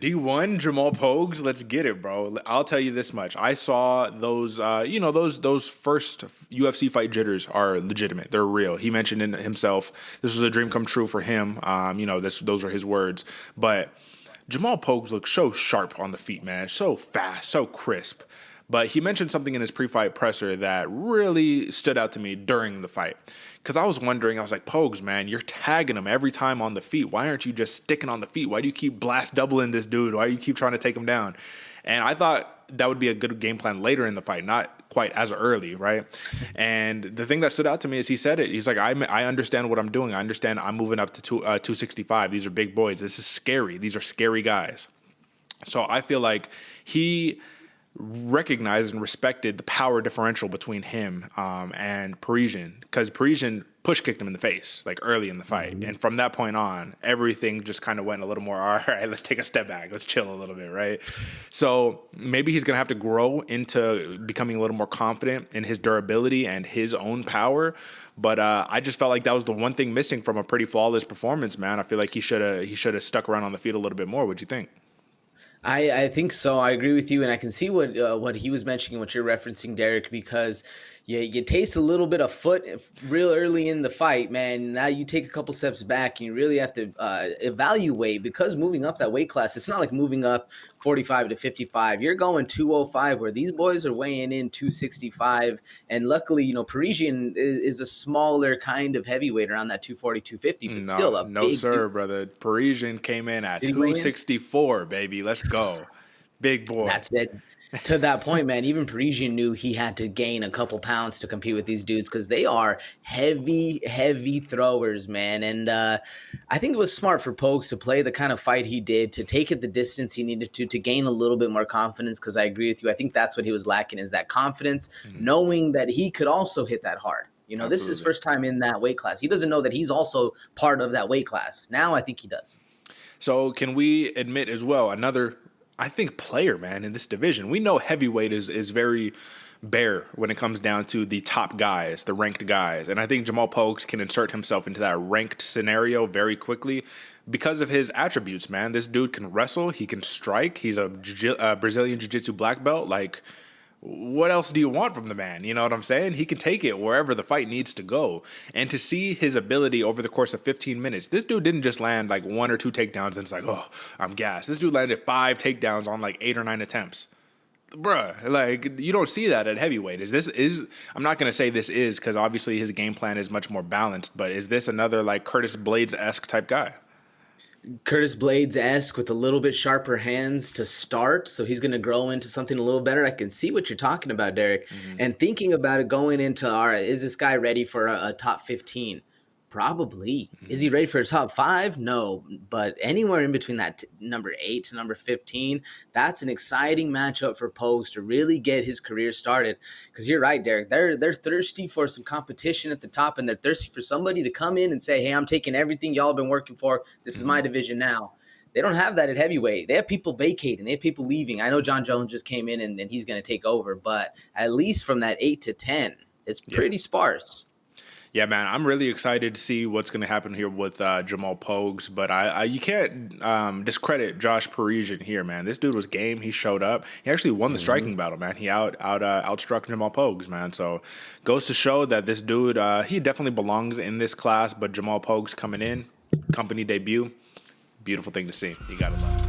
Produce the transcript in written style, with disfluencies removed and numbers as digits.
D1 Jamal Pogues, let's get it, bro. I'll tell you this much. I saw those, those first UFC fight jitters are legitimate. They're real. He mentioned in himself, this was a dream come true for him. Those are his words. But Jamal Pogues looks so sharp on the feet, man. So fast, so crisp. But he mentioned something in his pre-fight presser that really stood out to me during the fight. Because I was wondering, I was like, Pogues, man, you're tagging him every time on the feet. Why aren't you just sticking on the feet? Why do you keep blast doubling this dude? Why do you keep trying to take him down? And I thought that would be a good game plan later in the fight, not quite as early, right? And the thing that stood out to me is he said it. He's like, I understand what I'm doing. I understand I'm moving up to 265. These are big boys. This is scary. These are scary guys. So I feel like he recognized and respected the power differential between him and Parisian, because Parisian push kicked him in the face like early in the fight. And from that point on, everything just kind of went a little more, all right, let's take a step back. Let's chill a little bit, right? So maybe he's going to have to grow into becoming a little more confident in his durability and his own power. But I just felt like that was the one thing missing from a pretty flawless performance, man. I feel like he should have stuck around on the feet a little bit more. What'd you think? I think so. I agree with you, and I can see what he was mentioning, what you're referencing, Derek, because you taste a little bit of foot real early in the fight, man. Now you take a couple steps back, and you really have to evaluate, because moving up that weight class, it's not like moving up 45 to 55. You're going 205, where these boys are weighing in 265, and luckily, Parisian is a smaller kind of heavyweight around that 240, 250, but still a no, big sir, brother. Parisian came in at 264, baby. Let's go. Big boy. That's it. To that point, man, even Parisian knew he had to gain a couple pounds to compete with these dudes, because they are heavy, heavy throwers, man. And I think it was smart for Pogues to play the kind of fight he did, to take it the distance he needed to gain a little bit more confidence, because I agree with you. I think that's what he was lacking, is that confidence, knowing that he could also hit that hard. This is his first time in that weight class. He doesn't know that he's also part of that weight class. Now I think he does. So can we admit as well, another, I think, player, man, in this division? We know heavyweight is very bare when it comes down to the top guys, the ranked guys. And I think Jamal Pogues can insert himself into that ranked scenario very quickly because of his attributes, man. This dude can wrestle. He can strike. He's a Brazilian Jiu-Jitsu black belt. Like, what else do you want from the man? You know what I'm saying? He can take it wherever the fight needs to go. And to see his ability over the course of 15 minutes, this dude didn't just land like 1 or 2 takedowns and it's like, oh, I'm gassed. This dude landed 5 takedowns on like 8 or 9 attempts. Bruh, like, you don't see that at heavyweight. I'm not going to say this is, because obviously his game plan is much more balanced, but is this another like Curtis Blades-esque type guy? Curtis Blades-esque with a little bit sharper hands to start, so he's going to grow into something a little better. I can see what you're talking about, Derek. And thinking about it going into, all right, is this guy ready for a top 15? Probably. Is he ready for a top 5? No, but anywhere in between that number 8 to number 15, that's an exciting matchup for Pogues to really get his career started. Because you're right, Derek. They're thirsty for some competition at the top, and they're thirsty for somebody to come in and say, hey, I'm taking everything y'all been working for. This is my division now. They don't have that at heavyweight. They have people vacating. They have people leaving. I know John Jones just came in and he's going to take over, but at least from that 8 to 10, it's pretty sparse. Yeah, man, I'm really excited to see what's going to happen here with Jamal Pogues, but you can't discredit Josh Parisian here, man. This dude was game. He showed up. He actually won the striking battle, man. He outstruck Jamal Pogues, man. So goes to show that this dude, he definitely belongs in this class, but Jamal Pogues coming in, company debut, beautiful thing to see. You got to love it.